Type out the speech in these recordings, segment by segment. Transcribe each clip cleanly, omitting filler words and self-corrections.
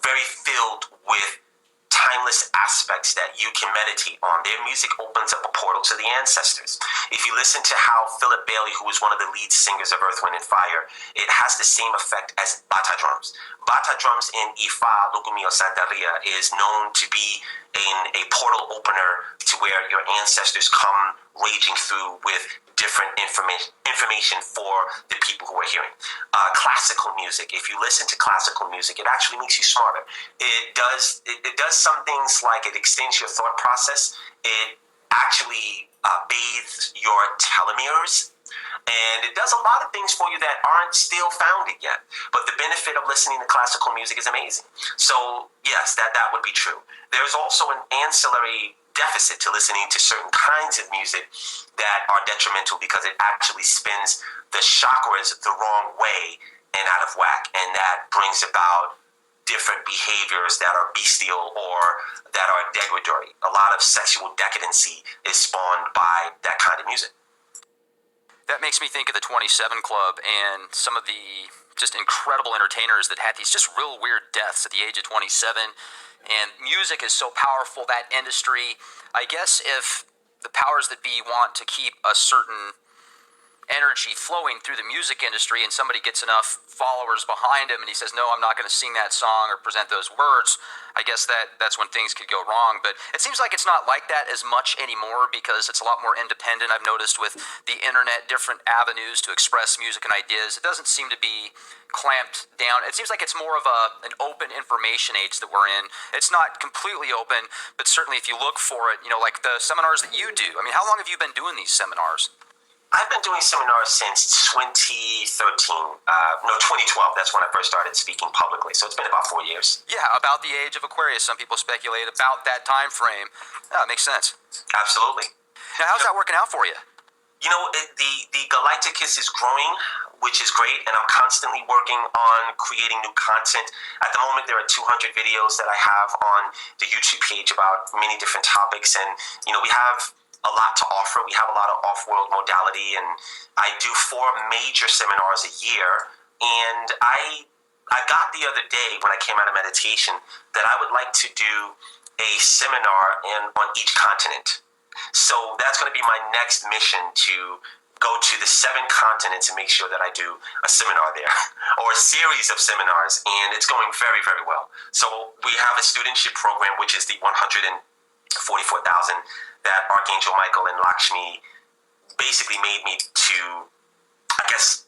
very filled with timeless aspects that you can meditate on. Their music opens up a portal to the ancestors. If you listen to how Philip Bailey, who is one of the lead singers of Earth, Wind, and Fire, it has the same effect as bata drums. Bata drums in Ifa, Lugumi, or Santeria is known to be a portal opener to where your ancestors come raging through with different information for the people who are hearing. Classical music, if you listen to classical music, it actually makes you smarter. It does some things like it extends your thought process. It actually bathes your telomeres. And it does a lot of things for you that aren't still founded yet. But the benefit of listening to classical music is amazing. So yes, that would be true. There's also an ancillary deficit to listening to certain kinds of music that are detrimental because it actually spins the chakras the wrong way and out of whack, and that brings about different behaviors that are bestial or that are degradatory. A lot of sexual decadency is spawned by that kind of music. That makes me think of the 27 Club and some of the just incredible entertainers that had these just real weird deaths at the age of 27. And music is so powerful, that industry. I guess if the powers that be want to keep a certain energy flowing through the music industry and somebody gets enough followers behind him and he says, no, I'm not going to sing that song or present those words, I guess that's when things could go wrong. But it seems like it's not like that as much anymore because it's a lot more independent. I've noticed with the internet, different avenues to express music and ideas. It doesn't seem to be clamped down. It seems like it's more of an open information age that we're in. It's not completely open, but certainly if you look for it, like the seminars that you do. I mean, how long have you been doing these seminars? I've been doing seminars since 2013. 2012. That's when I first started speaking publicly. So it's been about 4 years. Yeah, about the age of Aquarius. Some people speculate about that time frame. Yeah, it makes sense. Absolutely. Now, how's that working out for you? The Galacticus is growing, which is great, and I'm constantly working on creating new content. At the moment, there are 200 videos that I have on the YouTube page about many different topics, and we have a lot to offer. We have a lot of off-world modality, and I do 4 major seminars a year. And I got the other day when I came out of meditation that I would like to do a seminar on each continent. So that's going to be my next mission, to go to the 7 continents and make sure that I do a seminar there or a series of seminars. And it's going very, very well. So we have a studentship program, which is the 144,000 that Archangel Michael and Lakshmi basically made me to, I guess,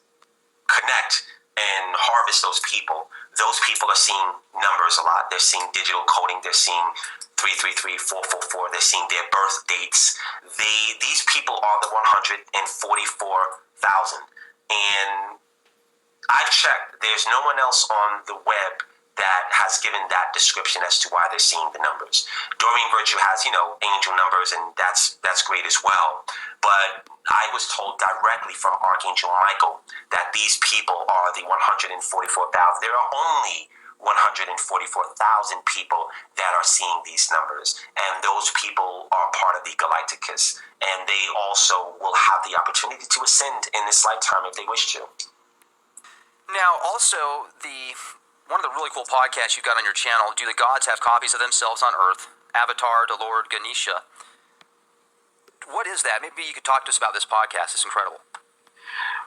connect and harvest those people. Those people are seeing numbers a lot. They're seeing digital coding. They're seeing 333, 444. They're seeing their birth dates. These people are the 144,000. And I've checked. There's no one else on the web that has given that description as to why they're seeing the numbers. Doreen Virtue has, angel numbers, and that's great as well. But I was told directly from Archangel Michael that these people are the 144,000. There are only 144,000 people that are seeing these numbers, and those people are part of the Galacticus, and they also will have the opportunity to ascend in this lifetime if they wish to. Now, also, one of the really cool podcasts you've got on your channel, Do the Gods Have Copies of Themselves on Earth? Avatar to Lord Ganesha. What is that? Maybe you could talk to us about this podcast. It's incredible.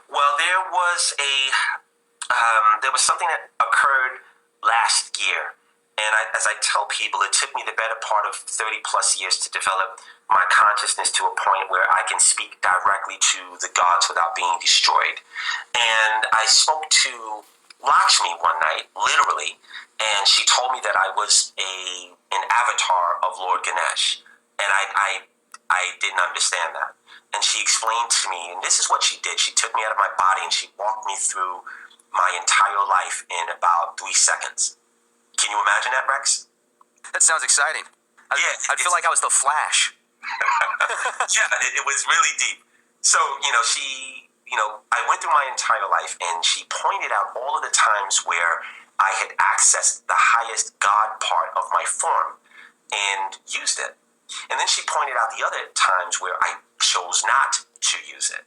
Well, there was something that occurred last year. And as I tell people, it took me the better part of 30 plus years to develop my consciousness to a point where I can speak directly to the gods without being destroyed. And I spoke to Lakshmi one night, literally, and she told me that I was an avatar of Lord Ganesh, and I didn't understand that. And she explained to me, and this is what she did. She took me out of my body and she walked me through my entire life in about 3 seconds. Can you imagine that, Rex? That sounds exciting. I feel like I was the Flash. Yeah, it was really deep. So, I went through my entire life, and she pointed out all of the times where I had accessed the highest God part of my form and used it. And then she pointed out the other times where I chose not to use it.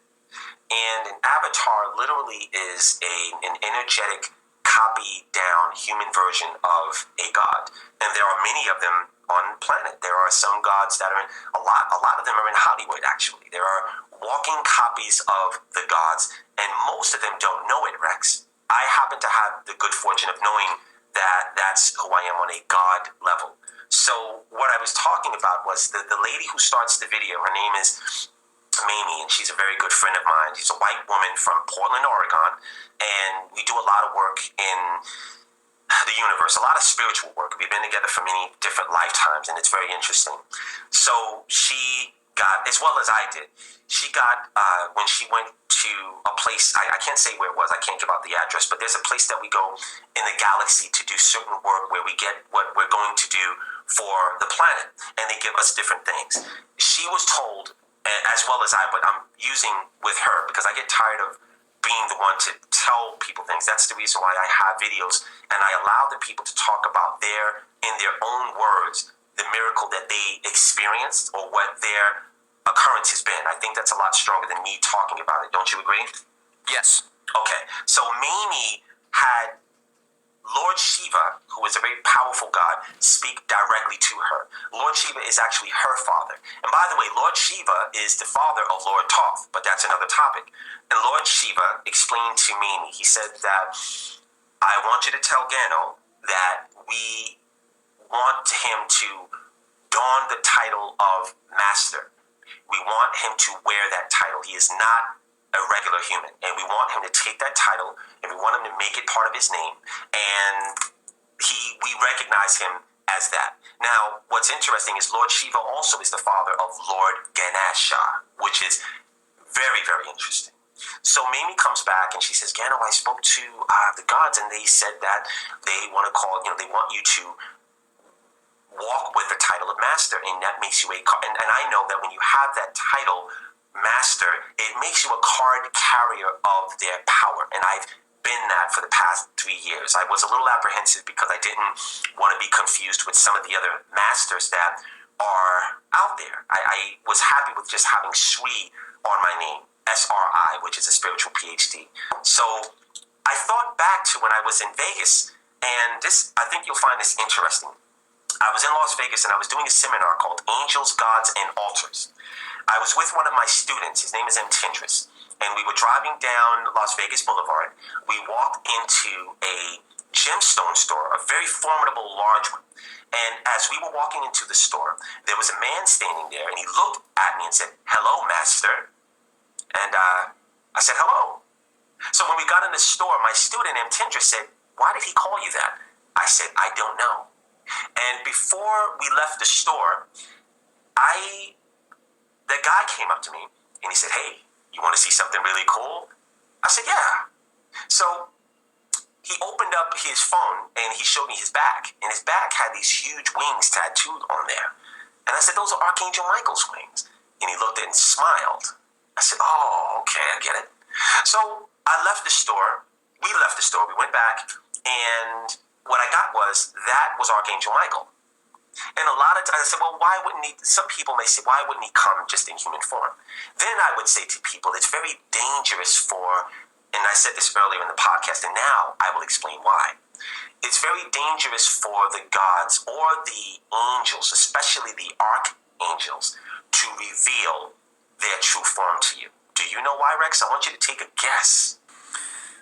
And an avatar literally is an energetic copy down human version of a god, and there are many of them on the planet. There are some gods that are in a lot of them are in Hollywood. Actually, there are walking copies of the gods, and most of them don't know it, Rex. I happen to have the good fortune of knowing that that's who I am on a god level. So what I was talking about was the lady who starts the video. Her name is Mamie, and she's a very good friend of mine. She's a white woman from Portland, Oregon, and we do a lot of work in the universe, a lot of spiritual work. We've been together for many different lifetimes, and it's very interesting. So she got, as well as I did, she got, when she went to a place, I can't say where it was, I can't give out the address, but there's a place that we go in the galaxy to do certain work where we get what we're going to do for the planet, and they give us different things. She was told, as well as I, but I'm using with her because I get tired of being the one to tell people things. That's the reason why I have videos, and I allow the people to talk about in their own words, the miracle that they experienced or what their occurrence has been. I think that's a lot stronger than me talking about it. Don't you agree? Yes. Okay. So Mamie had Lord Shiva, who is a very powerful god, speak directly to her. Lord Shiva is actually her father. And by the way, Lord Shiva is the father of Lord Thoth, but that's another topic. And Lord Shiva explained to Mamie, he said that, I want you to tell Gano that we want him to don the title of master. We want him to wear that title. He is not a regular human, and we want him to take that title, and we want him to make it part of his name, and we recognize him as that. Now, what's interesting is Lord Shiva also is the father of Lord Ganesha, which is very, very interesting. So Mamie comes back and she says, Gano, I spoke to the gods, and they said that they want to they want you to walk with the title of master, and that makes you and I know that when you have that title, master, it makes you a card carrier of their power, and I've been that for the past 3 years. I was a little apprehensive because I didn't want to be confused with some of the other masters that are out there. I was happy with just having Sri on my name, SRI, which is a spiritual PhD. So I thought back to when I was in Vegas, and I think you'll find this interesting. I was in Las Vegas and I was doing a seminar called Angels, Gods, and Altars. I was with one of my students, his name is M. Tindris, and we were driving down Las Vegas Boulevard. We walked into a gemstone store, a very formidable, large one. And as we were walking into the store, there was a man standing there, and he looked at me and said, hello, master. And I said, hello. So when we got in the store, my student, M. Tindris, said, why did he call you that? I said, I don't know. And before we left the store, the guy came up to me and he said, hey, you want to see something really cool? I said, yeah. So he opened up his phone and he showed me his back, and his back had these huge wings tattooed on there. And I said, those are Archangel Michael's wings. And he looked at it and smiled. I said, oh, okay, I get it. So I left the store. We left the store. We went back, and what I got was Archangel Michael. And a lot of times I said, well, why wouldn't he, some people may say, why wouldn't he come just in human form? Then I would say to people, it's very dangerous and I said this earlier in the podcast, and now I will explain why. It's very dangerous for the gods or the angels, especially the archangels, to reveal their true form to you. Do you know why, Rex? I want you to take a guess.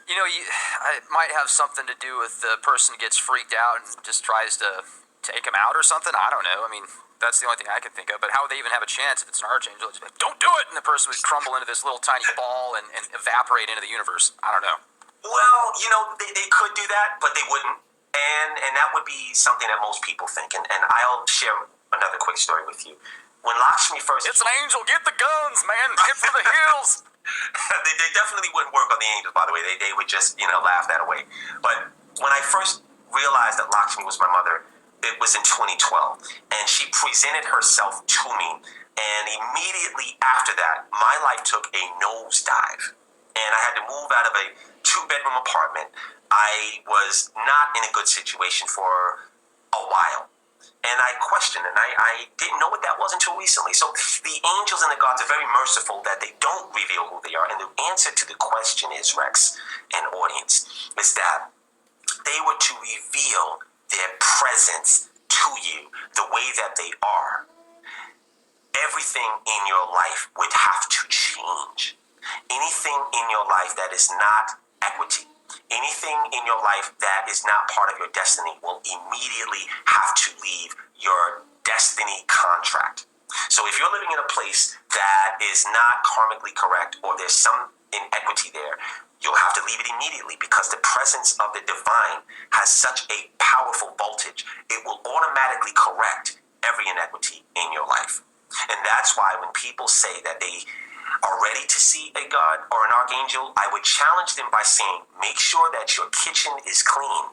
You know, it might have something to do with the person gets freaked out and just tries to take him out or something. I don't know. I mean, that's the only thing I can think of. But how would they even have a chance if it's an archangel? It's like, don't do it! And the person would crumble into this little tiny ball and evaporate into the universe. I don't know. Well, they could do that, but they wouldn't. And that would be something that most people think. And I'll share another quick story with you. When Lakshmi first... It's an angel! Get the guns, man! Get for the hills! they definitely wouldn't work on the angels, by the way. They would just, laugh that away. But when I first realized that Lakshmi was my mother, it was in 2012. And she presented herself to me. And immediately after that, my life took a nosedive. And I had to move out of a 2-bedroom apartment. I was not in a good situation for a while. And I questioned, and I didn't know what that was until recently. So the angels and the gods are very merciful that they don't reveal who they are. And the answer to the question is, Rex and audience, is that they were to reveal their presence to you the way that they are, everything in your life would have to change. Anything in your life that is not equity, anything in your life that is not part of your destiny will immediately have to leave your destiny contract. So if you're living in a place that is not karmically correct, or there's some inequity there, you'll have to leave it immediately, because the presence of the divine has such a powerful voltage. It will automatically correct every inequity in your life. And that's why when people say that they are ready to see a God or an archangel, I would challenge them by saying, make sure that your kitchen is clean.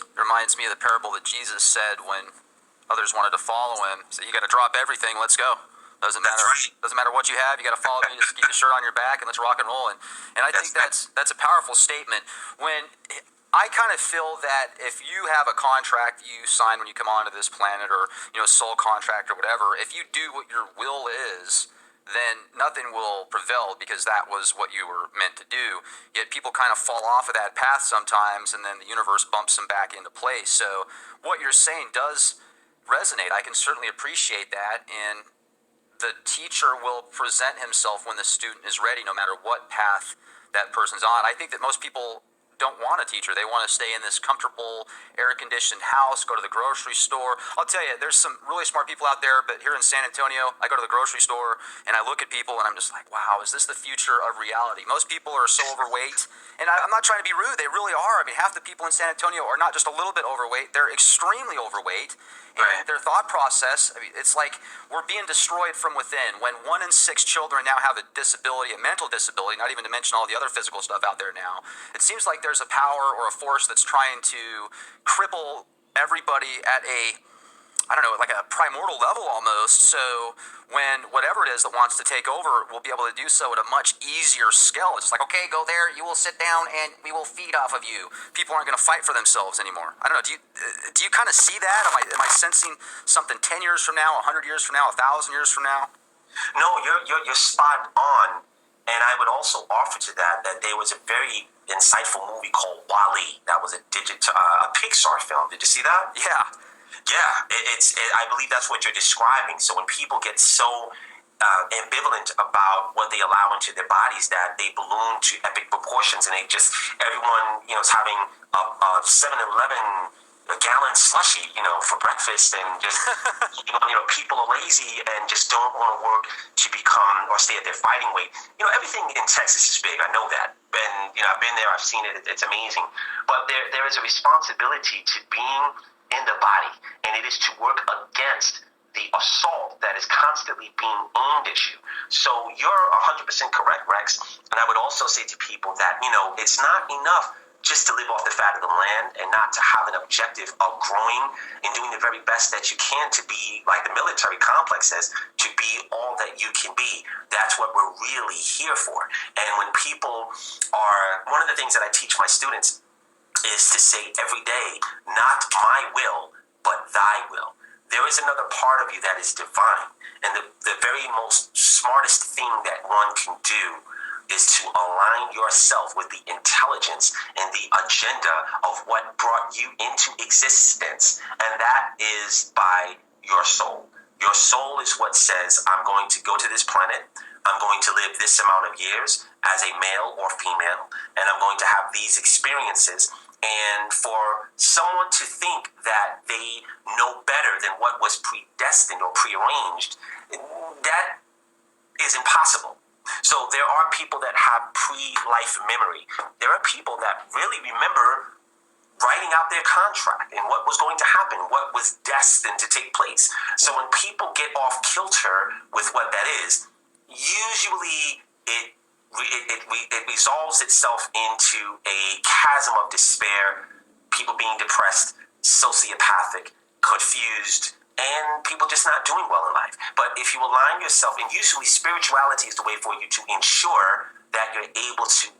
It reminds me of the parable that Jesus said when others wanted to follow him. So you got to drop everything. Let's go. Doesn't matter. Right. Doesn't matter what you have. You got to follow me. Just keep the shirt on your back and let's rock and roll. And I think that's a powerful statement. When I kind of feel that if you have a contract you sign when you come onto this planet, or soul contract or whatever, if you do what your will is, then nothing will prevail, because that was what you were meant to do. Yet people kind of fall off of that path sometimes, and then the universe bumps them back into place. So what you're saying does resonate. I can certainly appreciate that, and the teacher will present himself when the student is ready, no matter what path that person's on. I think that most people don't want a teacher. They want to stay in this comfortable, air-conditioned house, go to the grocery store. I'll tell you, there's some really smart people out there, but here in San Antonio, I go to the grocery store and I look at people and I'm just like, wow, is this the future of reality? Most people are so overweight, and I'm not trying to be rude, they really are. I mean, half the people in San Antonio are not just a little bit overweight, they're extremely overweight. And their thought process, I mean, it's like we're being destroyed from within. When 1 in 6 children now have a disability, a mental disability, not even to mention all the other physical stuff out there now, it seems like there's a power or a force that's trying to cripple everybody at a, I don't know, like a primordial level almost. So when whatever it is that wants to take over will be able to do so at a much easier scale. It's just like, okay, go there, you will sit down, and we will feed off of you. People aren't going to fight for themselves anymore. I don't know. Do you kind of see that? Am I sensing something 10 years from now, 100 years from now, 1,000 years from now? No, you're spot on. And I would also offer to that there was a very insightful movie called Wall-E. That was a Pixar film. Did you see that? Yeah. Yeah, I believe that's what you're describing. So when people get so ambivalent about what they allow into their bodies, that they balloon to epic proportions, and everyone is having a 7-Eleven a gallon slushy, for breakfast, and just people are lazy and just don't want to work to become or stay at their fighting weight. Everything in Texas is big. I know that, and I've been there. I've seen it. It's amazing. But there is a responsibility to being in the body, and it is to work against the assault that is constantly being aimed at you. So you're 100% correct, Rex. And I would also say to people that, it's not enough just to live off the fat of the land and not to have an objective of growing and doing the very best that you can to be, like the military complex says, to be all that you can be. That's what we're really here for. And when people are, one of the things that I teach my students is to say every day, not my will, but thy will. There is another part of you that is divine. And the very most smartest thing that one can do is to align yourself with the intelligence and the agenda of what brought you into existence. And that is by your soul. Your soul is what says, I'm going to go to this planet. I'm going to live this amount of years as a male or female, and I'm going to have these experiences. And for someone to think that they know better than what was predestined or prearranged, that is impossible. So there are people that have pre-life memory. There are people that really remember writing out their contract and what was going to happen, what was destined to take place. So when people get off kilter with what that is, usually it resolves itself into a chasm of despair, people being depressed, sociopathic, confused, and people just not doing well in life. But if you align yourself, and usually spirituality is the way for you to ensure that you're able to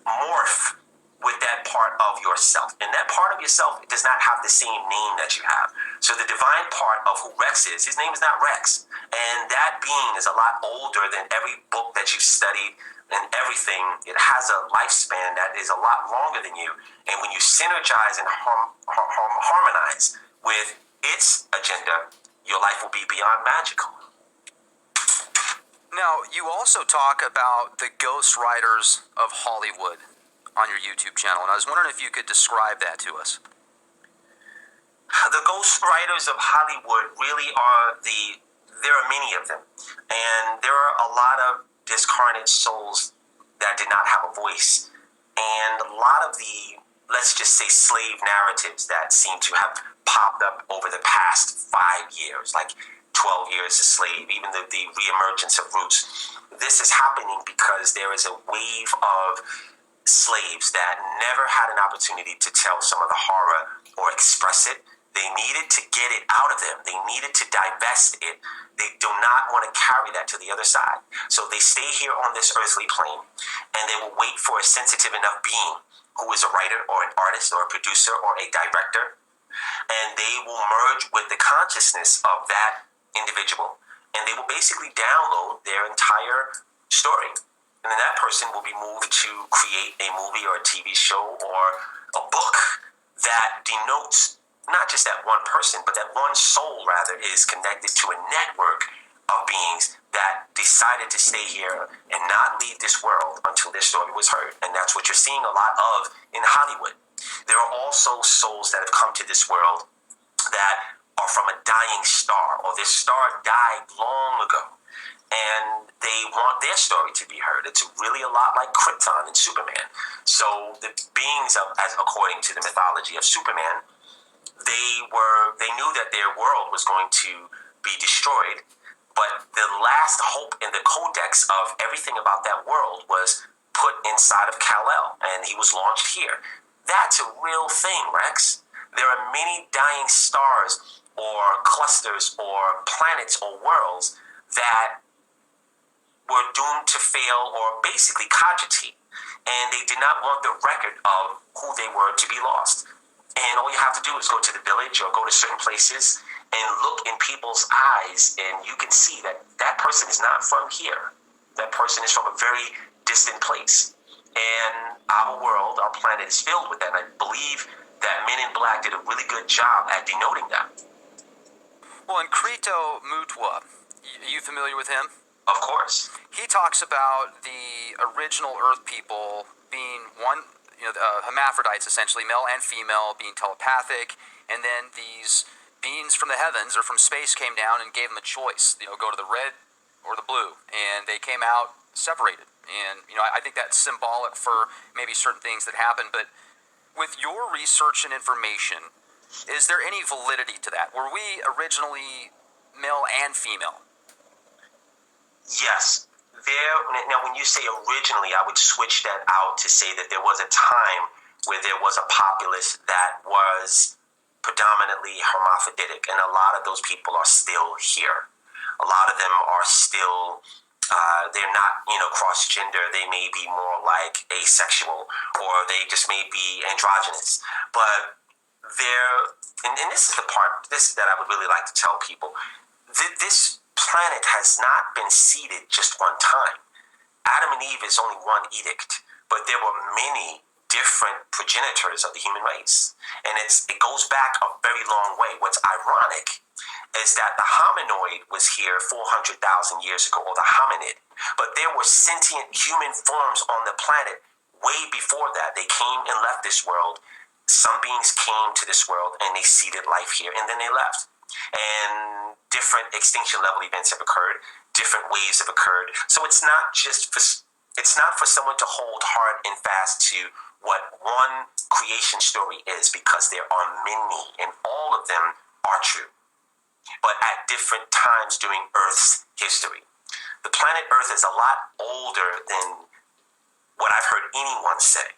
morph with that part of yourself. And that part of yourself does not have the same name that you have. So the divine part of who Rex is, his name is not Rex. And that being is a lot older than every book that you've studied and everything, it has a lifespan that is a lot longer than you. And when you synergize and harmonize with its agenda, your life will be beyond magical. Now, you also talk about the ghost writers of Hollywood on your YouTube channel, and I was wondering if you could describe that to us. The ghost writers of Hollywood really there are many of them. And there are a lot of discarnate souls that did not have a voice. And a lot of the, let's just say, slave narratives that seem to have popped up over the past 5 years, like 12 years a slave, even the reemergence of Roots. This is happening because there is a wave of slaves that never had an opportunity to tell some of the horror or express it. They needed to get it out of them. They needed to divest it. They do not want to carry that to the other side. So they stay here on this earthly plane, and they will wait for a sensitive enough being who is a writer or an artist or a producer or a director, and they will merge with the consciousness of that individual, and they will basically download their entire story. And then that person will be moved to create a movie or a TV show or a book that denotes not just that one person, but that one soul, rather, is connected to a network of beings that decided to stay here and not leave this world until their story was heard. And that's what you're seeing a lot of in Hollywood. There are also souls that have come to this world that are from a dying star, or this star died long ago, and they want their story to be heard. It's really a lot like Krypton and Superman. So the beings as according to the mythology of Superman, they knew that their world was going to be destroyed, but the last hope in the codex of everything about that world was put inside of Kal-El, and he was launched here. That's a real thing, Rex. There are many dying stars or clusters or planets or worlds that were doomed to fail or basically cogitate, and they did not want the record of who they were to be lost. And all you have to do is go to the village or go to certain places and look in people's eyes, and you can see that that person is not from here. That person is from a very distant place. And our world, our planet, is filled with that. And I believe that Men in Black did a really good job at denoting that. Well, in Krito Mutwa, are you familiar with him? Of course. He talks about the original Earth people being one, hermaphrodites, essentially, male and female, being telepathic, and then these beings from the heavens or from space came down and gave them a choice, go to the red or the blue, and they came out separated. And, I think that's symbolic for maybe certain things that happen, but with your research and information, is there any validity to that? Were we originally male and female? Yes. Now, when you say originally, I would switch that out to say that there was a time where there was a populace that was predominantly hermaphroditic, and a lot of those people are still here. A lot of them are still, they're not, cross-gender. They may be more like asexual, or they just may be androgynous. But and this is the part, that I would really like to tell people. This planet has not been seeded just one time. Adam and Eve is only one edict, but there were many different progenitors of the human race. And it goes back a very long way. What's ironic is that the hominoid was here 400,000 years ago, or the hominid, but there were sentient human forms on the planet way before that. They came and left this world. Some beings came to this world and they seeded life here, and then they left. And different extinction level events have occurred, different waves have occurred. So it's not for someone to hold hard and fast to what one creation story is, because there are many, and all of them are true, but at different times during Earth's history. The planet Earth is a lot older than what I've heard anyone say.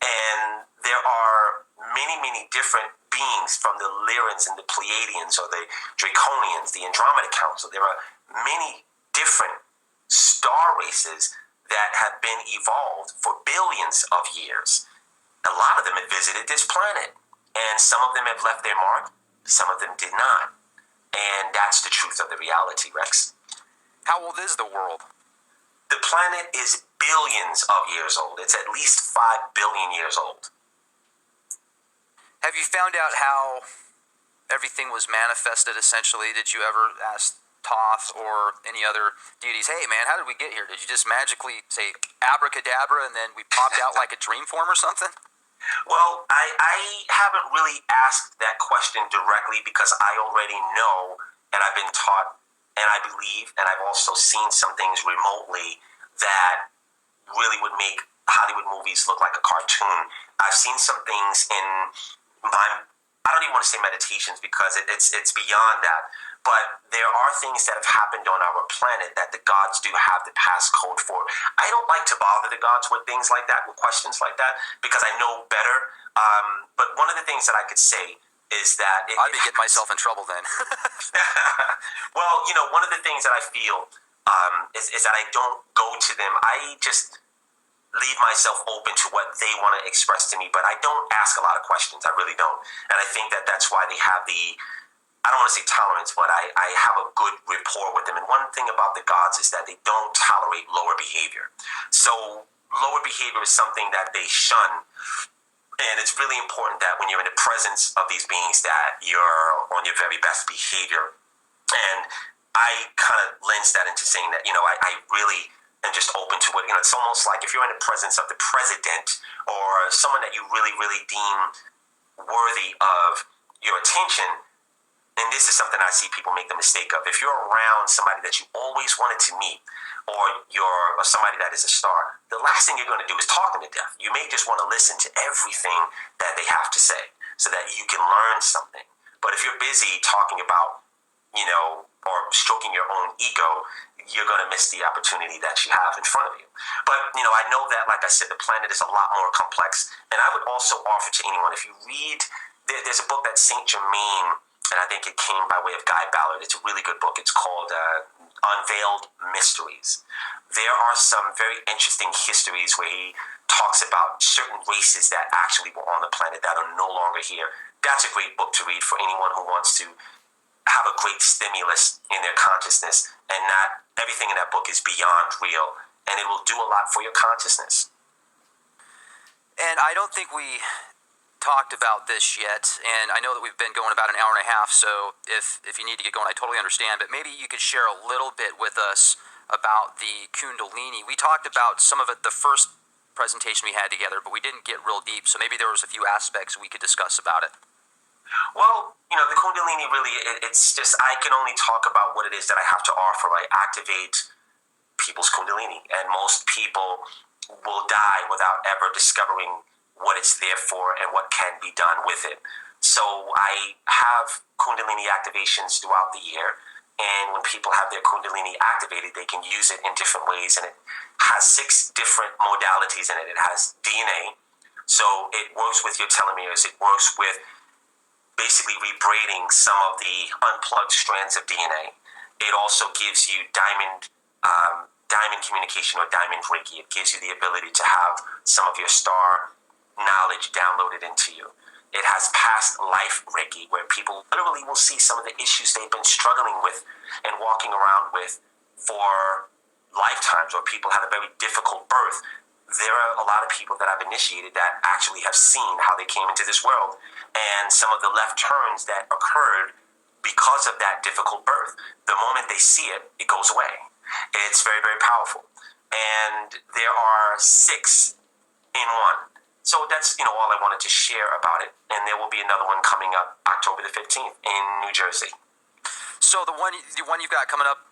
And there are many, many different beings, from the Lyrans and the Pleiadians, or the Draconians, the Andromeda Council. There are many different star races that have been evolved for billions of years. A lot of them have visited this planet, and some of them have left their mark, some of them did not. And that's the truth of the reality, Rex. How old is the world? The planet is billions of years old. It's at least 5 billion years old. Have you found out how everything was manifested, essentially? Did you ever ask Thoth or any other deities, hey man, how did we get here? Did you just magically say abracadabra and then we popped out like a dream form or something? Well, I haven't really asked that question directly because I already know, and I've been taught, and I believe, and I've also seen some things remotely that really would make Hollywood movies look like a cartoon. I've seen some things in my, I don't even want to say meditations because it's beyond that. But there are things that have happened on our planet that the gods do have the passcode for. I don't like to bother the gods with things like that, with questions like that, because I know better. But one of the things that I could say is that I'd be getting myself in trouble then. Well, one of the things that I feel is that I don't go to them. I just leave myself open to what they want to express to me, but I don't ask a lot of questions. I really don't. And I think that that's why they have I don't want to say tolerance, but I have a good rapport with them. And one thing about the gods is that they don't tolerate lower behavior. So lower behavior is something that they shun. And it's really important that when you're in the presence of these beings that you're on your very best behavior. And I kind of lens that into saying that, I really am just open to it. It's almost like if you're in the presence of the president or someone that you really, really deem worthy of your attention. And this is something I see people make the mistake of. If you're around somebody that you always wanted to meet, or somebody that is a star, the last thing you're going to do is talk them to death. You may just want to listen to everything that they have to say so that you can learn something. But if you're busy talking about, or stroking your own ego, you're going to miss the opportunity that you have in front of you. But, I know that, like I said, the planet is a lot more complex. And I would also offer to anyone, if you read, there's a book that Saint Germain, and I think it came by way of Guy Ballard. It's a really good book. It's called Unveiled Mysteries. There are some very interesting histories where he talks about certain races that actually were on the planet that are no longer here. That's a great book to read for anyone who wants to have a great stimulus in their consciousness, and not everything in that book is beyond real, and it will do a lot for your consciousness. And I don't think we talked about this yet, and I know that we've been going about an hour and a half, so if you need to get going, I totally understand, but maybe you could share a little bit with us about the Kundalini. We talked about some of it the first presentation we had together, but we didn't get real deep, so maybe there was a few aspects we could discuss about it. Well, the Kundalini really, it's just, I can only talk about what it is that I have to offer. I activate people's Kundalini, and most people will die without ever discovering what it's there for and what can be done with it. So I have Kundalini activations throughout the year, and when people have their Kundalini activated, they can use it in different ways, and it has 6 different modalities in it. It has DNA, so it works with your telomeres. It works with basically rebraiding some of the unplugged strands of DNA. It also gives you diamond communication, or diamond Reiki. It gives you the ability to have some of your star knowledge downloaded into you. It has past life Reiki, where people literally will see some of the issues they've been struggling with and walking around with for lifetimes, or people had a very difficult birth. There are a lot of people that I've initiated that actually have seen how they came into this world, and some of the left turns that occurred because of that difficult birth. The moment they see it, it goes away. It's very, very powerful. And there are 6 in one. So that's, all I wanted to share about it. And there will be another one coming up October the 15th in New Jersey. So the one you've got coming up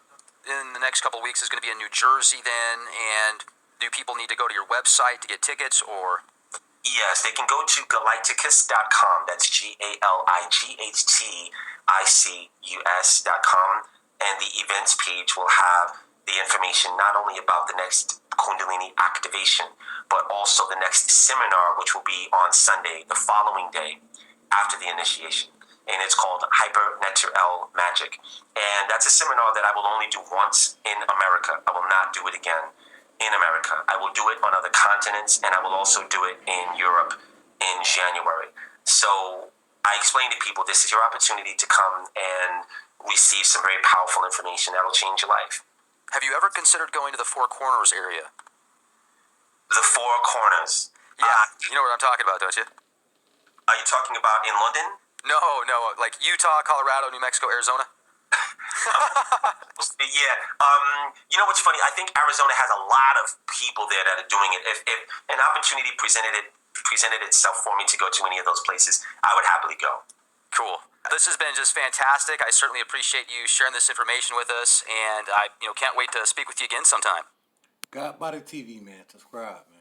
in the next couple of weeks is going to be in New Jersey then, and do people need to go to your website to get tickets, or? Yes, they can go to galacticus.com. That's GALIGHTICUS.com. And the events page will have the information not only about the next Kundalini activation, but also the next seminar, which will be on Sunday, the following day after the initiation. And it's called Hyper Natural Magic. And that's a seminar that I will only do once in America. I will not do it again in America. I will do it on other continents, and I will also do it in Europe in January. So I explain to people, this is your opportunity to come and receive some very powerful information that will change your life. Have you ever considered going to the Four Corners area? The Four Corners. Yeah, you know what I'm talking about, don't you? Are you talking about in London? No, like Utah, Colorado, New Mexico, Arizona. Yeah. You know what's funny? I think Arizona has a lot of people there that are doing it. If an opportunity presented itself for me to go to any of those places, I would happily go. Cool. This has been just fantastic. I certainly appreciate you sharing this information with us, and I can't wait to speak with you again sometime. God by the TV, man. Subscribe, man.